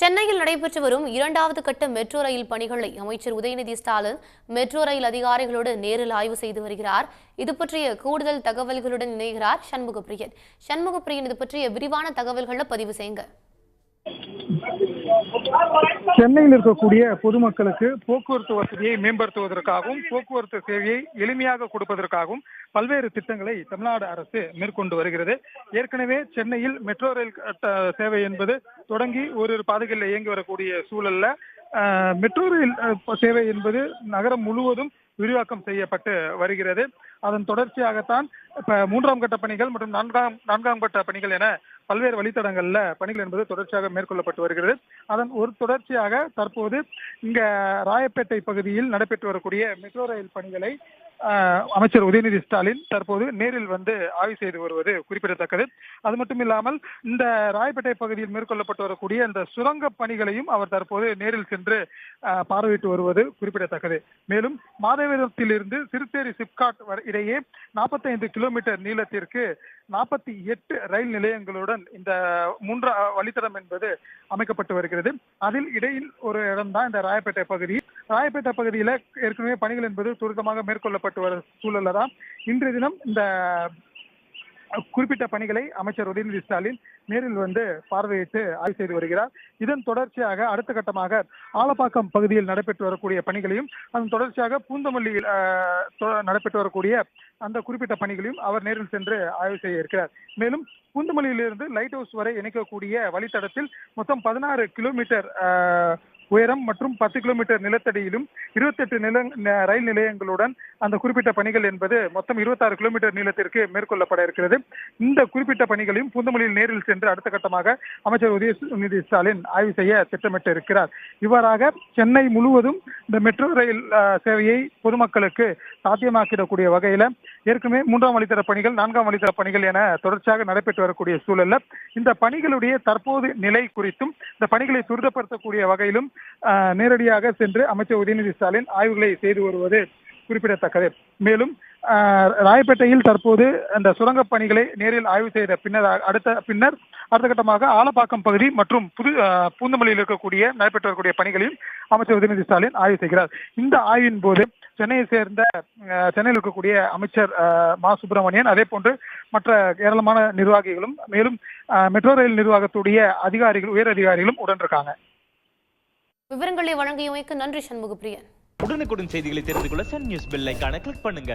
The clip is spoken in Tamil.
சென்னையில் நடைபெற்று வரும் இரண்டாவது கட்ட மெட்ரோ ரயில் பணிகளை அமைச்சர் உதயநிதி ஸ்டாலின் மெட்ரோ ரயில் அதிகாரிகளோடு நேரில் ஆய்வு செய்து வருகிறார். இது பற்றிய கூடுதல் தகவல்களுடன் இணைகிறார் சண்முகப்பிரியன். சண்முகப்பிரியன், இது பற்றிய விரிவான தகவல்களை பதிவு செய்யுங்க. சென்னையில் இருக்கக்கூடிய பொதுமக்களுக்கு போக்குவரத்து வசதியை மேம்படுத்துவதற்காகவும் போக்குவரத்து சேவையை எளிமையாக கொடுப்பதற்காகவும் பல்வேறு திட்டங்களை தமிழ்நாடு அரசு மேற்கொண்டு வருகிறது. ஏற்கனவே சென்னையில் மெட்ரோ ரயில் சேவை என்பது தொடங்கி ஒரு பாதைகளில் இயங்கி வரக்கூடிய சூழல்ல மெட்ரோ ரயில் சேவை என்பது நகரம் முழுவதும் விரிவாக்கம் செய்யப்பட்டு வருகிறது. அதன் தொடர்ச்சியாகத்தான் இப்ப மூன்றாம் கட்ட பணிகள் மற்றும் நான்காம் கட்ட பணிகள் என பல்வேறு வழித்தடங்கள்ல பணிகள் என்பது தொடர்ச்சியாக மேற்கொள்ளப்பட்டு வருகிறது. அதன் ஒரு தொடர்ச்சியாக தற்போது இங்க ராயப்பேட்டை பகுதியில் நடைபெற்று வரக்கூடிய மெட்ரோ ரயில் பணிகளை அமைச்சர் உதயநிதி ஸ்டாலின் தற்போது நேரில் வந்து ஆய்வு செய்து வருவது குறிப்பிடத்தக்கது. அது மட்டும் இல்லாமல் இந்த ராயப்பேட்டை பகுதியில் மேற்கொள்ளப்பட்டு வரக்கூடிய இந்த சுரங்க பணிகளையும் அவர் தற்போது நேரில் சென்று பார்வையிட்டு வருவது குறிப்பிடத்தக்கது. மேலும் மாதவரத்திலிருந்து சிறுத்தேரி சிப்காட் இடையே 45 கிலோமீட்டர் நீளத்திற்கு 48 ரயில் நிலையங்களுடன் இந்த வழித்தடம் என்பது அமைக்கப்பட்டு வருகிறது. அதில் இடையில் ஒரு இடம்தான் இந்த ராயப்பேட்டை பகுதி. ராயப்பேட்டை பகுதியில ஏற்கனவே பணிகள் என்பது துரிதமாக மேற்கொள்ளப்பட்டு வரும் சூழல்ல தான் இன்றைய தினம் இந்த குறிப்பிட்ட பணிகளை அமைச்சர் உதயநிதி ஸ்டாலின் நேரில் வந்து பார்வையிட்டு ஆய்வு செய்து வருகிறார். இதன் தொடர்ச்சியாக அடுத்த கட்டமாக ஆலப்பாக்கம் பகுதியில் நடைபெற்று வரக்கூடிய பணிகளையும் அதன் தொடர்ச்சியாக பூந்தமல்லியில் நடைபெற்று வரக்கூடிய அந்த குறிப்பிட்ட பணிகளையும் அவர் நேரில் சென்று ஆய்வு செய்ய இருக்கிறார். மேலும் பூந்தமல்லியிலிருந்து லைட் ஹவுஸ் வரை இணைக்கக்கூடிய வழித்தடத்தில் மொத்தம் 16 கிலோமீட்டர் உயரம் மற்றும் 10 கிலோமீட்டர் நிலத்தடியிலும் 28 ரயில் நிலையங்களுடன் அந்த குறிப்பிட்ட பணிகள் என்பது மொத்தம் 26 கிலோமீட்டர் நீளத்திற்கு மேற்கொள்ளப்பட இருக்கிறது. இந்த குறிப்பிட்ட பணிகளையும் பூந்தமல்லியில் நேரில் சென்று அடுத்த கட்டமாக அமைச்சர் உதயநிதி ஸ்டாலின் ஆய்வு செய்ய திட்டமிட்டு இருக்கிறார். இவ்வாறாக சென்னை முழுவதும் இந்த மெட்ரோ ரயில் சேவையை பொதுமக்களுக்கு சாத்தியமாக்கிடக்கூடிய வகையில ஏற்கனவே 3ஆம் வழித்தட பணிகள் 4ஆம் வழித்தட பணிகள் என தொடர்ச்சியாக நடைபெற்று வரக்கூடிய சூழல்ல இந்த பணிகளுடைய தற்போது நிலை குறித்தும் இந்த பணிகளை துரிதப்படுத்தக்கூடிய வகையிலும் நேரடியாக சென்று அமைச்சர் உதயநிதி ஸ்டாலின் ஆய்வுகளை செய்து வருவது குறிப்பிடத்தக்கது. மேலும் ராயப்பேட்டையில் தற்போது அந்த சுரங்க பணிகளை நேரில் ஆய்வு செய்த பின்னர் அடுத்த கட்டமாக ஆலப்பாக்கம் பகுதி மற்றும் பூந்தமல்லியில் இருக்கக்கூடிய நடைபெற்று வரக்கூடிய பணிகளையும் அமைச்சர் உதயநிதி ஸ்டாலின் ஆய்வு செய்கிறார். இந்த ஆய்வின் போது சென்னையில் இருக்கக்கூடிய அமைச்சர் மா சுப்பிரமணியன் அதே போன்று மற்ற ஏராளமான நிர்வாகிகளும் மேலும் மெட்ரோ ரயில் நிர்வாகத்துடைய உயர் அதிகாரிகளும் உடன் இருக்காங்க. விவரங்களை வழங்கியமைக்கு நன்றி சண்முகப்பிரியன். உடனுக்குடன் செய்திகளை தெரிந்து கொள்ள சன் நியூஸ் பெல் ஐகானை கிளிக் பண்ணுங்க.